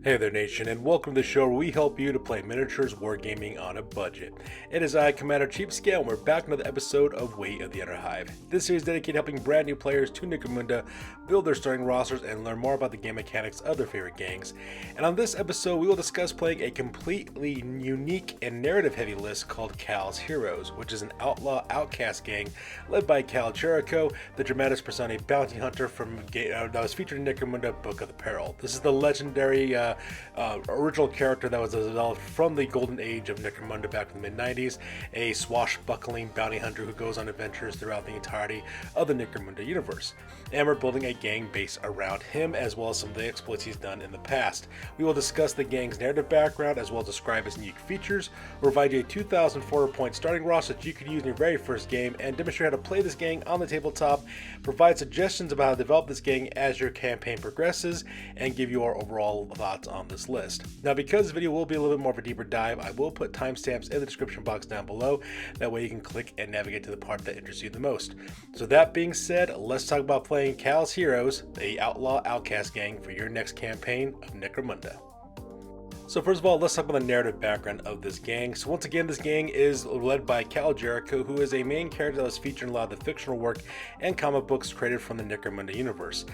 Hey there, Nation, and welcome to the show where we help you to play miniatures wargaming on a budget. It is I, Commander Cheapscale, and we're back with another episode of Way of the Underhive. This series is dedicated to helping brand new players to Necromunda build their starting rosters and learn more about the game mechanics of their favorite gangs. And on this episode, we will discuss playing a completely unique and narrative-heavy list called Kal's Heroes, which is an Outlaw Outcast gang led by Kal Jericho, the Dramatis Personae Bounty hunter from that was featured in Necromunda Book of the Peril. This is the legendary original character that was developed from the golden age of Necromunda back in the mid-90s, a swashbuckling bounty hunter who goes on adventures throughout the entirety of the Necromunda universe. And we're building a gang based around him, as well as some of the exploits he's done in the past. We will discuss the gang's narrative background, as well as describe its unique features. We'll provide you a 2,400 point starting roster that you could use in your very first game, and demonstrate how to play this gang on the tabletop, provide suggestions about how to develop this gang as your campaign progresses, and give you our overall thoughts on this list. Now, because this video will be a little bit more of a deeper dive, I will put timestamps in the description box down below. That way you can click and navigate to the part that interests you the most. So that being said, let's talk about playing Kal's Heroes, the Outlaw Outcast gang, for your next campaign of Necromunda. So first of all, let's talk about the narrative background of this gang. So once again, this gang is led by Kal Jericho, who is a main character that was featured in a lot of the fictional work and comic books created from the Necromunda universe.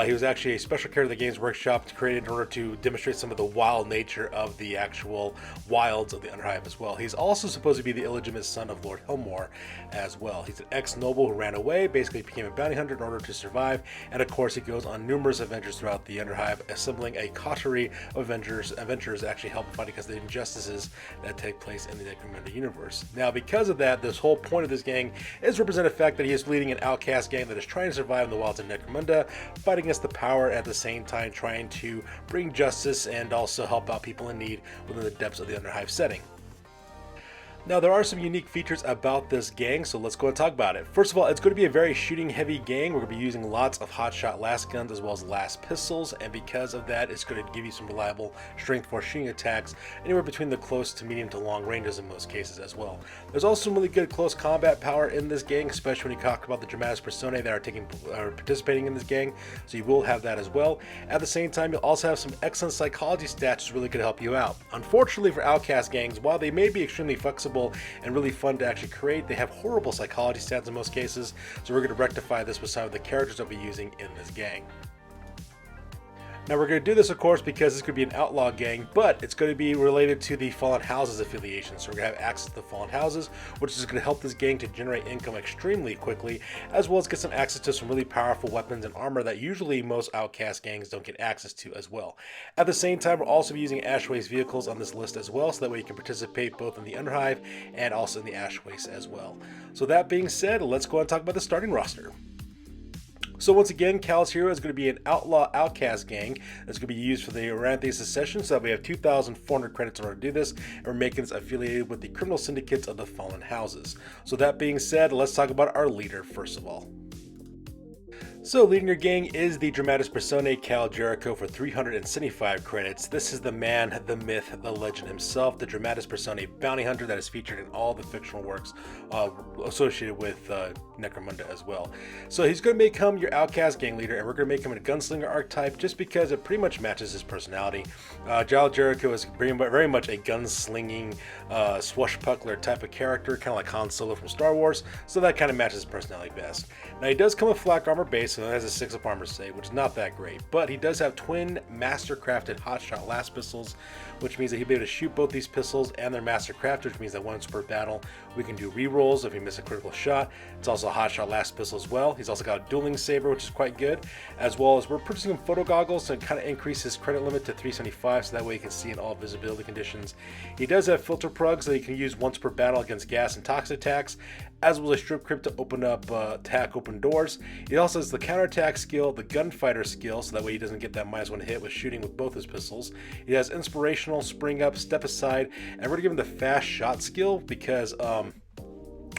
He was actually a special character that Games Workshop created in order to demonstrate some of the wild nature of the actual wilds of the Underhive as well. He's also supposed to be the illegitimate son of Lord Helmore as well. He's an ex-noble who ran away, basically became a bounty hunter in order to survive, and of course he goes on numerous adventures throughout the Underhive, assembling a coterie of adventurers actually help fight against the injustices that take place in the Necromunda universe. Now, because of that, this whole point of this gang is to represent the fact that he is leading an outcast gang that is trying to survive in the wilds of Necromunda, fighting against the power, at the same time trying to bring justice and also help out people in need within the depths of the Underhive setting. Now, there are some unique features about this gang, so let's go and talk about it. First of all, it's going to be a very shooting-heavy gang. We're going to be using lots of hotshot last guns as well as last pistols, and because of that, it's going to give you some reliable strength for shooting attacks anywhere between the close to medium to long ranges in most cases as well. There's also some really good close combat power in this gang, especially when you talk about the Dramatis Personae that are participating in this gang, so you will have that as well. At the same time, you'll also have some excellent psychology stats that's really going to help you out. Unfortunately for outcast gangs, while they may be extremely flexible and really fun to actually create, they have horrible psychology stats in most cases, so we're going to rectify this with some of the characters that we'll be using in this gang. Now, we're going to do this, of course, because this could be an outlaw gang, but it's going to be related to the Fallen Houses affiliation. So we're going to have access to the Fallen Houses, which is going to help this gang to generate income extremely quickly, as well as get some access to some really powerful weapons and armor that usually most outcast gangs don't get access to as well. At the same time, we'll also be using Ashways vehicles on this list as well, so that way you can participate both in the Underhive and also in the Ashways as well. So that being said, let's go and talk about the starting roster. So once again, Kal's Hero is going to be an Outlaw Outcast gang that's going to be used for the Aranthian secession, so that we have 2,400 credits in order to do this, and we're making this affiliated with the criminal syndicates of the Fallen Houses. So that being said, let's talk about our leader first of all. So leading your gang is the Dramatis Personae Kal Jericho for 375 credits. This is the man, the myth, the legend himself, the Dramatis Personae Bounty hunter that is featured in all the fictional works associated with Necromunda as well. So he's going to become your outcast gang leader, and we're going to make him a gunslinger archetype just because it pretty much matches his personality. Kal Jericho is very much a gunslinging swashbuckler type of character, kind of like Han Solo from Star Wars, so that kind of matches his personality best. Now, he does come with flak armor base, so it has a 6 up armor save, which is not that great, but he does have twin master crafted hotshot last pistols, which means that he'll be able to shoot both these pistols and their master crafted, which means that once per battle we can do re-rolls if we miss a critical shot. It's also a hotshot last pistol as well. He's also got a dueling saber, which is quite good, as well as we're purchasing him photo goggles to kind of increase his credit limit to 375, so that way he can see in all visibility conditions. He does have filter plugs that he can use once per battle against gas and toxic attacks, as well as strip crypt to open up attack open doors. He also has the counterattack skill, the gunfighter skill, so that way he doesn't get that -1 hit with shooting with both his pistols. He has inspirational, spring up, step aside, and we're gonna give him the fast shot skill because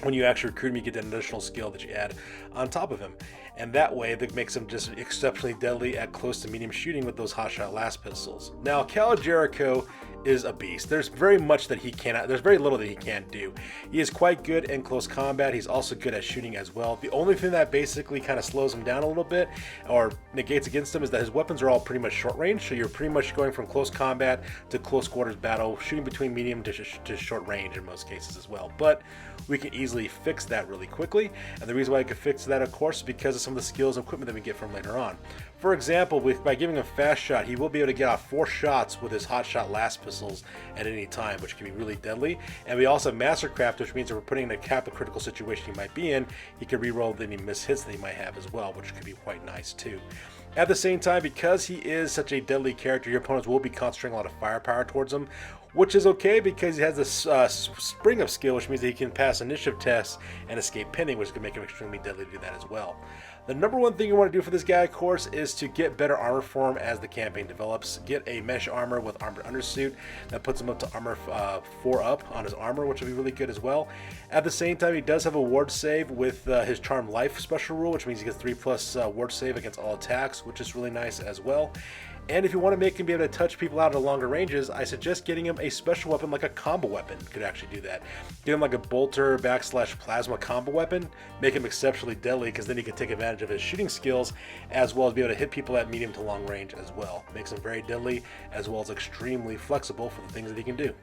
when you actually recruit him, you get an additional skill that you add on top of him. And that way, that makes him just exceptionally deadly at close to medium shooting with those hotshot last pistols. Now, Kal Jericho is a beast. There's very much that he cannot, there's very little that he can't do. He is quite good in close combat. He's also good at shooting as well. The only thing that basically kind of slows him down a little bit or negates against him is that his weapons are all pretty much short range. So you're pretty much going from close combat to close quarters battle, shooting between medium to short range in most cases as well. But we can easily fix that really quickly. And the reason why I can fix that, of course, is because of some of the skills and equipment that we get from later on. For example, by giving him fast shot, he will be able to get off 4 shots with his hot shot last pistols at any time, which can be really deadly. And we also have Mastercraft, which means if we're putting in a cap a critical situation he might be in, he can reroll any miss hits that he might have as well, which could be quite nice too. At the same time, because he is such a deadly character, your opponents will be concentrating a lot of firepower towards him, which is okay because he has this spring up skill, which means that he can pass initiative tests and escape pinning, which can make him extremely deadly to do that as well. The number one thing you want to do for this guy, of course, is to get better armor for him as the campaign develops. Get a mesh armor with armored undersuit that puts him up to armor 4 up on his armor, which will be really good as well. At the same time, he does have a ward save with his Charm Life special rule, which means he gets 3+ ward save against all attacks, which is really nice as well. And if you want to make him be able to touch people out at longer ranges, I suggest getting him a special weapon like a combo weapon. Could actually do that. Get him like a bolter / plasma combo weapon. Make him exceptionally deadly because then he can take advantage of his shooting skills as well as be able to hit people at medium to long range as well. Makes him very deadly as well as extremely flexible for the things that he can do.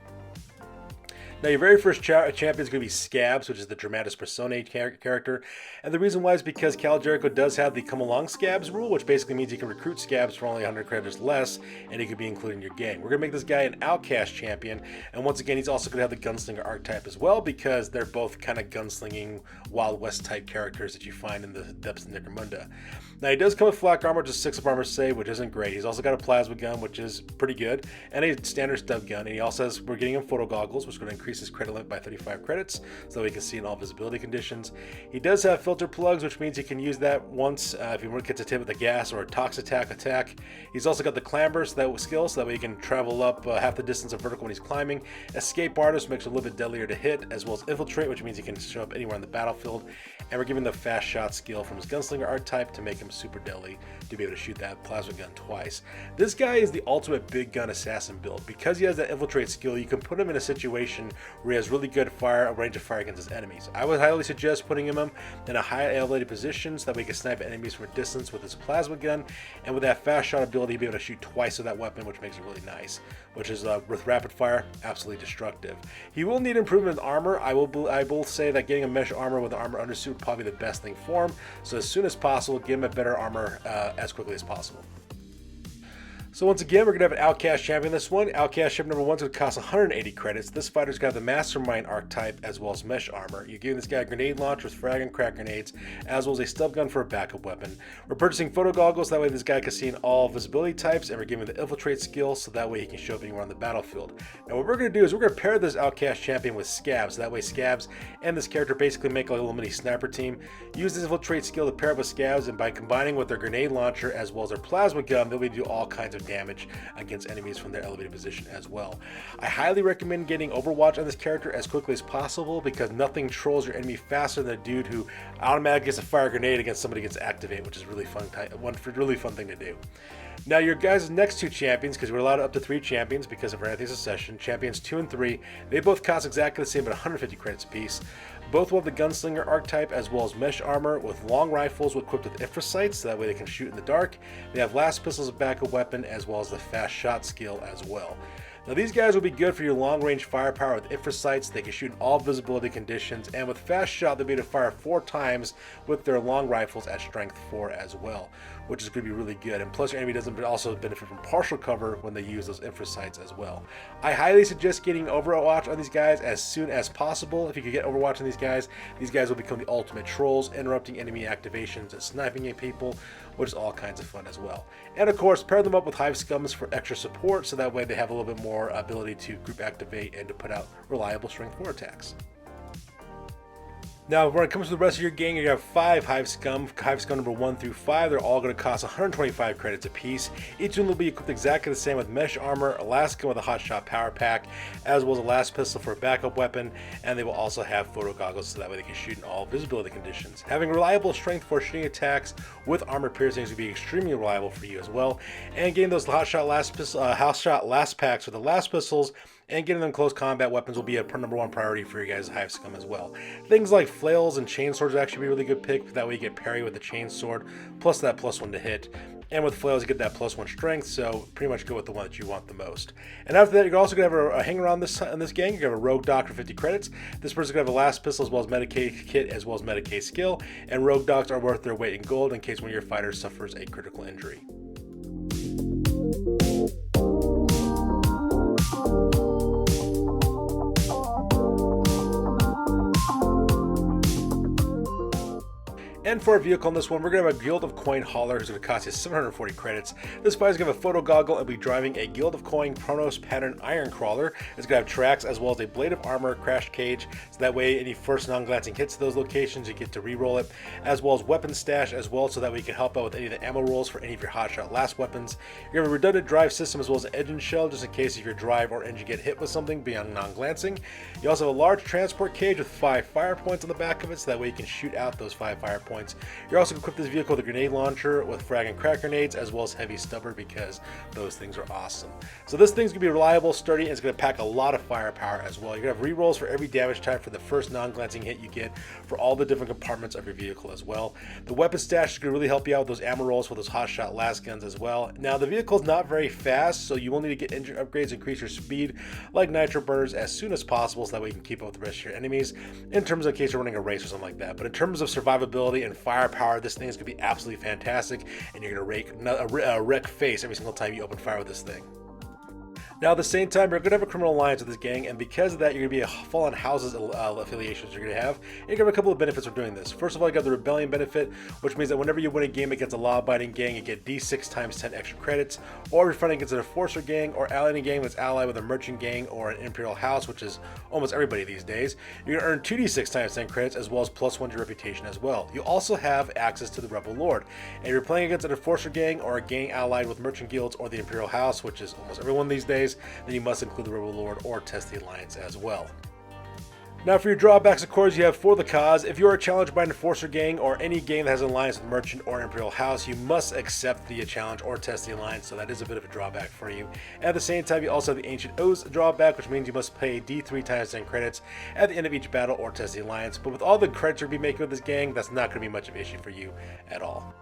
Now, your very first champion is going to be Scabs, which is the Dramatis Personae character. And the reason why is because Kal Jericho does have the Come Along Scabs rule, which basically means you can recruit Scabs for only 100 credits less, and he could be included in your gang. We're going to make this guy an Outcast champion, and once again, he's also going to have the Gunslinger archetype as well, because they're both kind of gunslinging Wild West type characters that you find in the depths of Necromunda. Now, he does come with flak armor, just 6 of armor save, which isn't great. He's also got a plasma gun, which is pretty good, and a standard stub gun. And he also has, we're getting him photo goggles, which is going to increase his credit limit by 35 credits, so he can see in all visibility conditions. He does have filter plugs, which means he can use that once if he gets hit with a gas or a tox attack. He's also got the clamber skill, so that way he can travel up half the distance of vertical when he's climbing. Escape artist makes it a little bit deadlier to hit, as well as infiltrate, which means he can show up anywhere on the battlefield. And we're giving the fast shot skill from his gunslinger archetype to make him super deadly to be able to shoot that plasma gun twice. This guy is the ultimate big gun assassin build. Because he has that infiltrate skill, you can put him in a situation where he has really good range of fire against his enemies. I would highly suggest putting him in a high elevated position so that we can snipe enemies from a distance with his plasma gun, and with that fast shot ability, he'll be able to shoot twice with that weapon, which makes it really nice, which is with rapid fire, absolutely destructive. He will need improvement in armor. I will say that getting a mesh armor with an armor undersuit would probably be the best thing for him, so as soon as possible, give him a better armor as quickly as possible. So once again, we're going to have an Outcast champion this one. Outcast champion number 1 is going to cost 180 credits. This fighter's got the Mastermind archetype as well as mesh armor. You're giving this guy a grenade launcher with frag and crack grenades, as well as a stub gun for a backup weapon. We're purchasing photo goggles, that way this guy can see in all visibility types, and we're giving him the infiltrate skill, so that way he can show up anywhere on the battlefield. Now what we're going to do is we're going to pair this Outcast champion with Scabs, so that way Scabs and this character basically make like a little mini sniper team. Use this infiltrate skill to pair up with Scabs, and by combining with their grenade launcher as well as their plasma gun, they'll be able to do all kinds of damage against enemies from their elevated position as well. I highly recommend getting Overwatch on this character as quickly as possible, because nothing trolls your enemy faster than a dude who automatically gets a fire grenade against somebody who gets activate, which is really really fun thing to do. Now your guys' next 2 champions, because we're allowed up to 3 champions because of Aranthian succession, champions 2 and 3, they both cost exactly the same at 150 credits apiece. Both will have the gunslinger archetype as well as mesh armor with long rifles equipped with infra sights, so that way they can shoot in the dark. They have last pistols as a backup weapon as well as the fast shot skill as well. Now these guys will be good for your long range firepower with infra sights. They can shoot in all visibility conditions, and with fast shot they'll be able to fire 4 times with their long rifles at strength 4 as well, which is going to be really good. And plus your enemy doesn't also benefit from partial cover when they use those infra sights as well. I highly suggest getting Overwatch on these guys as soon as possible. If you could get Overwatch on these guys will become the ultimate trolls, interrupting enemy activations and sniping at people, which is all kinds of fun as well. And of course, pair them up with Hive Scums for extra support, so that way they have a little bit more ability to group activate and to put out reliable strength 4 attacks. Now, when it comes to the rest of your gang, you have 5 Hive Scum number 1 through 5. They're all going to cost 125 credits apiece. Each one will be equipped exactly the same with mesh armor, a last gun with a hotshot power pack, as well as a last pistol for a backup weapon, and they will also have photo goggles so that way they can shoot in all visibility conditions. Having reliable strength for shooting attacks with armor piercings will be extremely reliable for you as well, and getting those hotshot last packs with the last pistols and getting them close combat weapons will be a number 1 priority for your guys' Hive Scum as well. Things like flails and chain swords will actually be a really good pick. That way you get parry with the chain sword, plus that +1 to hit. And with flails, you get that +1 strength, so pretty much go with the one that you want the most. And after that, you're also going to have a hanger on this gang. You're going to have a Rogue Doc for 50 credits. This person's going to have a last pistol as well as Medicaid kit as well as Medicaid skill. And Rogue Docs are worth their weight in gold in case one of your fighters suffers a critical injury. And for our vehicle on this one, we're going to have a Guild of Coin Hauler who's going to cost you 740 credits. This fighter's going to have a photo goggle and be driving a Guild of Coin Chronos Pattern Iron Crawler. It's going to have tracks as well as a blade of armor, crash cage, so that way any first non-glancing hits to those locations, you get to re-roll it, as well as weapon stash as well, so that way you can help out with any of the ammo rolls for any of your hotshot last weapons. You're going to have a redundant drive system as well as an engine shell, just in case if your drive or engine get hit with something beyond non-glancing. You also have a large transport cage with 5 fire points on the back of it, so that way you can shoot out those 5 fire points. You're also going to equip this vehicle with a grenade launcher with frag and crack grenades as well as heavy stubber because those things are awesome. So this thing's going to be reliable, sturdy, and it's going to pack a lot of firepower as well. You're going to have rerolls for every damage type for the first non-glancing hit you get for all the different compartments of your vehicle as well. The weapon stash is going to really help you out with those ammo rolls for those hotshot last guns as well. Now the vehicle is not very fast, so you will need to get engine upgrades, increase your speed like nitro burners as soon as possible so that way you can keep up with the rest of your enemies in terms of in case you're running a race or something like that. But in terms of survivability and firepower, this thing is going to be absolutely fantastic, and you're going to wreck face every single time you open fire with this thing. Now, at the same time, you're going to have a criminal alliance with this gang, and because of that, you're going to be a Fallen Houses affiliations you're going to have. And you're going to have a couple of benefits for doing this. First of all, you got the Rebellion benefit, which means that whenever you win a game against a law-abiding gang, you get D6 times 10 extra credits. Or if you're fighting against an Enforcer gang or allying gang that's allied with a Merchant gang or an Imperial House, which is almost everybody these days, you're going to earn 2d6 times 10 credits as well as +1 to your reputation as well. You also have access to the Rebel Lord. And if you're playing against an Enforcer gang or a gang allied with Merchant guilds or the Imperial House, which is almost everyone these days, then you must include the Rebel Lord or test the alliance as well. Now for your drawbacks, of course, you have for the cause. If you are challenged by an Enforcer gang or any gang that has an alliance with Merchant or Imperial House, you must accept the challenge or test the alliance, so that is a bit of a drawback for you. At the same time, you also have the Ancient Oaths drawback, which means you must pay D3 times 10 credits at the end of each battle or test the alliance. But with all the credits you'll be making with this gang, that's not going to be much of an issue for you at all.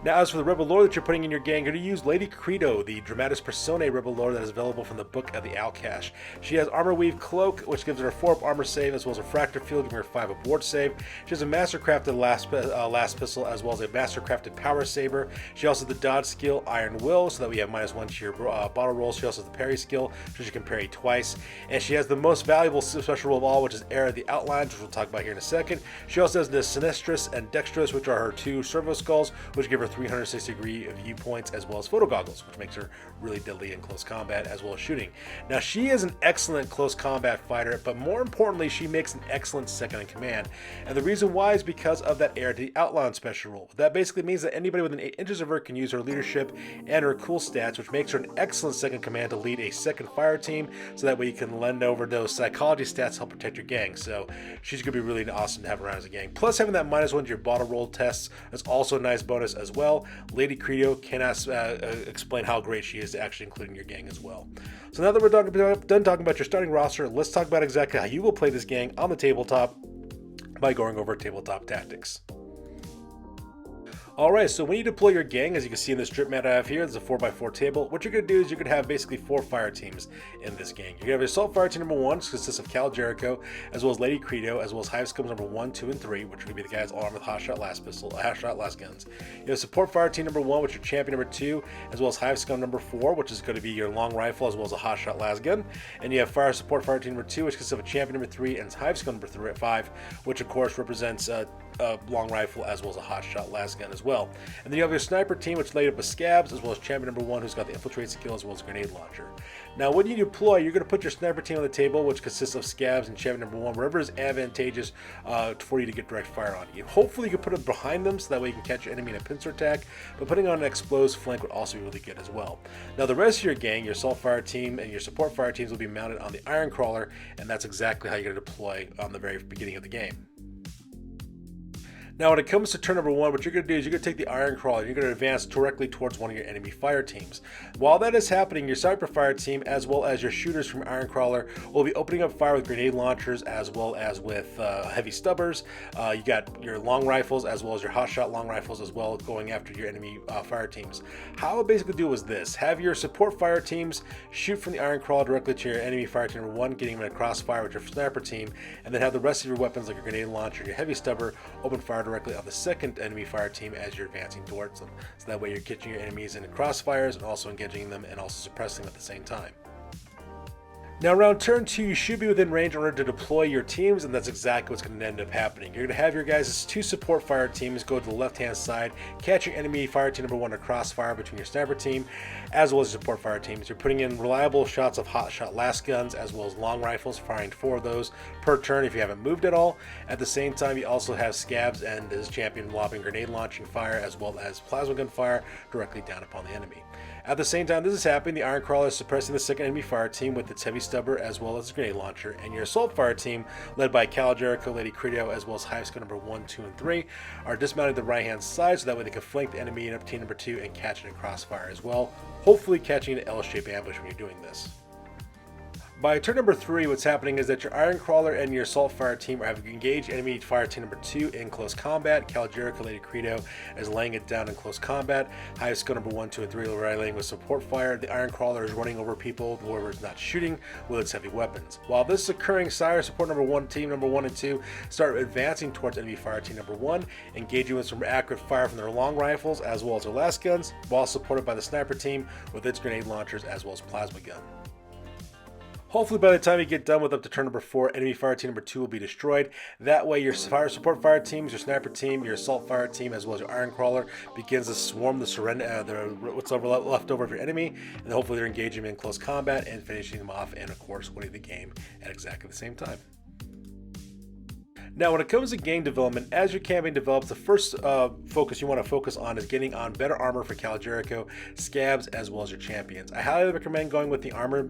Now, as for the Rebel Lord that you're putting in your gang, you're going to use Lady Credo, the Dramatis Personae Rebel Lord that is available from the Book of the Outcast. She has Armor Weave Cloak, which gives her a 4-up armor save, as well as a Fracture Field, giving her a 5-up ward save. She has a Master-crafted last pistol, as well as a Master-crafted Power Saber. She also has the Dodge skill, Iron Will, so that we have -1 to your bottle rolls. She also has the Parry skill, so she can parry twice. And she has the most valuable special rule of all, which is Era of the Outlines, which we'll talk about here in a second. She also has the Sinistris and Dexterous, which are her 2 servo skulls, which give her 360-degree viewpoints, as well as photo goggles, which makes her really deadly in close combat as well as shooting. Now, she is an excellent close combat fighter, but more importantly, she makes an excellent second in command. And the reason why is because of that Heir to the Outlaw special rule. That basically means that anybody within 8 inches of her can use her leadership and her cool stats, which makes her an excellent second command to lead a second fire team, so that way you can lend over those psychology stats to help protect your gang. So she's going to be really awesome to have around as a gang. Plus, having that -1 to your bottle roll tests is also a nice bonus as well. Lady Credo cannot explain how great she is to actually include in your gang as well. So now that we're done talking about your starting roster, let's talk about exactly how you will play this gang on the tabletop by going over tabletop tactics. Alright, so when you deploy your gang, as you can see in this strip mat I have here, there's a 4x4 table. What you're going to do is you're going to have basically 4 fire teams in this gang. You're going to have Assault Fire Team number 1, which consists of Kal Jericho, as well as Lady Credo, as well as Hive Scum number 1, 2, and 3, which are going to be the guys all armed with hotshot last guns. You have Support Fire Team number 1, which is Champion number 2, as well as Hive Scum number 4, which is going to be your long rifle, as well as a hotshot last gun. And you have Support Fire Team number 2, which consists of a Champion number 3 and Hive Scum number 5, which of course represents a long rifle as well as a hotshot last gun as as well. And then you have your sniper team, which is laid up with scabs, as well as champion number 1, who's got the infiltrate skill, as well as grenade launcher. Now, when you deploy, you're going to put your sniper team on the table, which consists of scabs and champion number 1, wherever is advantageous for you to get direct fire on you. Hopefully, you can put it behind them, so that way you can catch your enemy in a pincer attack, but putting on an explosive flank would also be really good as well. Now, the rest of your gang, your assault fire team and your support fire teams will be mounted on the iron crawler, and that's exactly how you're going to deploy on the very beginning of the game. Now, when it comes to turn number 1, what you're going to do is you're going to take the iron crawler and you're going to advance directly towards one of your enemy fire teams. While that is happening, your sniper fire team, as well as your shooters from iron crawler, will be opening up fire with grenade launchers, as well as with heavy stubbers. You got your long rifles, as well as your hotshot long rifles, as well, going after your enemy fire teams. How I'll basically do is this: have your support fire teams shoot from the iron crawler directly to your enemy fire team number 1, getting them in a crossfire with your sniper team, and then have the rest of your weapons, like your grenade launcher and your heavy stubber, open fire directly on the second enemy fire team as you're advancing towards them. So that way you're catching your enemies in crossfires and also engaging them and also suppressing them at the same time. Now, around turn 2, you should be within range in order to deploy your teams, and that's exactly what's going to end up happening. You're going to have your guys' 2 support fire teams go to the left-hand side, catch your enemy fire team number 1 in a crossfire between your sniper team, as well as your support fire teams. You're putting in reliable shots of hot shot last guns, as well as long rifles, firing 4 of those per turn if you haven't moved at all. At the same time, you also have scabs and his champion lobbing grenade launching fire, as well as plasma gun fire directly down upon the enemy. At the same time this is happening, the iron crawler is suppressing the second enemy fire team with its heavy stubber, as well as its grenade launcher, and your assault fire team, led by Kal Jericho, Lady Credo, as well as Hive Skill number 1, 2, and 3, are dismounted the right hand side, so that way they can flank the enemy in up team number 2 and catch it in crossfire as well, hopefully catching an L-shaped ambush when you're doing this. By turn number 3, what's happening is that your iron crawler and your assault fire team have engaged enemy fire team number 2 in close combat. Kal Jericho, Lady Credo is laying it down in close combat. Hive Skill number 1, 2, and 3 are rallying with support fire. The iron crawler is running over people, whoever is not shooting, with its heavy weapons. While this is occurring, Sire support number 1, team number 1 and 2 start advancing towards enemy fire team number 1, engaging with some accurate fire from their long rifles as well as their last guns, while supported by the sniper team with its grenade launchers as well as plasma gun. Hopefully by the time you get done with up to turn number 4, enemy fire team number 2 will be destroyed. That way your support fire teams, your sniper team, your assault fire team, as well as your iron crawler begins to swarm the what's left over of your enemy, and hopefully they're engaging them in close combat and finishing them off, and of course winning the game at exactly the same time. Now, when it comes to game development, as your campaign develops, the first focus you want to focus on is getting on better armor for Kal Jericho, scabs, as well as your champions. I highly recommend going with the armor,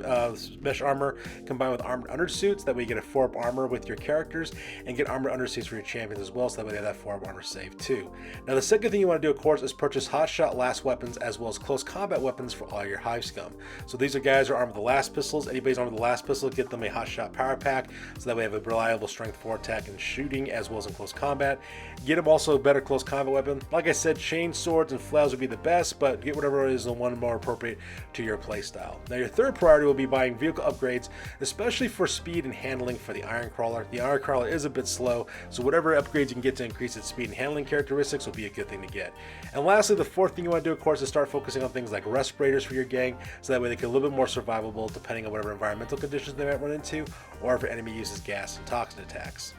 mesh armor combined with armored undersuits. That way you get a 4-up armor with your characters, and get armored undersuits for your champions as well, so that way they have that 4-up armor saved too. Now, the second thing you want to do, of course, is purchase hotshot last weapons as well as close combat weapons for all your Hive scum. So these are guys who are armed with the last pistols. Anybody's armed with the last pistol, get them a hotshot power pack, so that way they have a reliable strength 4 attack and shooting as well as in close combat. Get them also a better close combat weapon. Like I said, chain swords and flails would be the best, but get whatever is the one more appropriate to your playstyle. Now, your third priority will be buying vehicle upgrades, especially for speed and handling for the iron crawler. The iron crawler is a bit slow, so whatever upgrades you can get to increase its speed and handling characteristics will be a good thing to get. And lastly, the fourth thing you want to do, of course, is start focusing on things like respirators for your gang, so that way they can a little bit more survivable depending on whatever environmental conditions they might run into, or if an enemy uses gas and toxin attacks.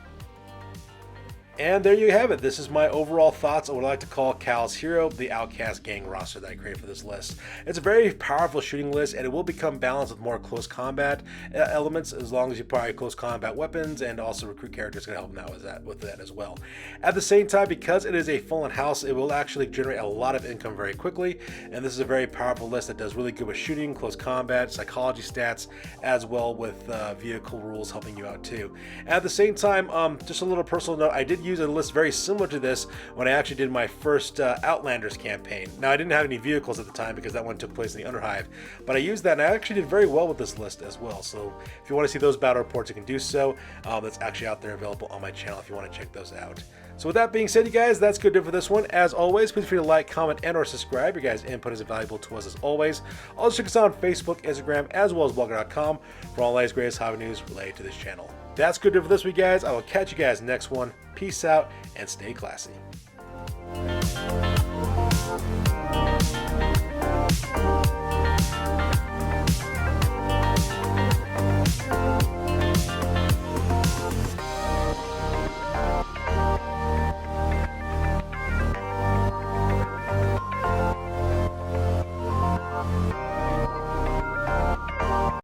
And there you have it. This is my overall thoughts on what I like to call Kal's Hero, the Outcast gang roster that I created for this list. It's a very powerful shooting list, and it will become balanced with more close combat elements, as long as you buy close combat weapons, and also recruit characters can help them out with that as well. At the same time, because it is a fallen house, it will actually generate a lot of income very quickly, and this is a very powerful list that does really good with shooting, close combat, psychology stats, as well with vehicle rules helping you out too. At the same time, just a little personal note, I did use a list very similar to this when I actually did my first Outlanders campaign. Now, I didn't have any vehicles at the time because that one took place in the Underhive, but I used that and I actually did very well with this list as well. So if you want to see those battle reports, you can do so. That's actually out there available on my channel if you want to check those out. So with that being said, you guys, that's good for this one. As always, please feel free to like, comment, and or subscribe. Your guys' input is invaluable to us as always. Also check us out on Facebook, Instagram, as well as blogger.com for all the latest greatest hobby news related to this channel. That's good for this week, guys. I will catch you guys next one. Peace out and stay classy.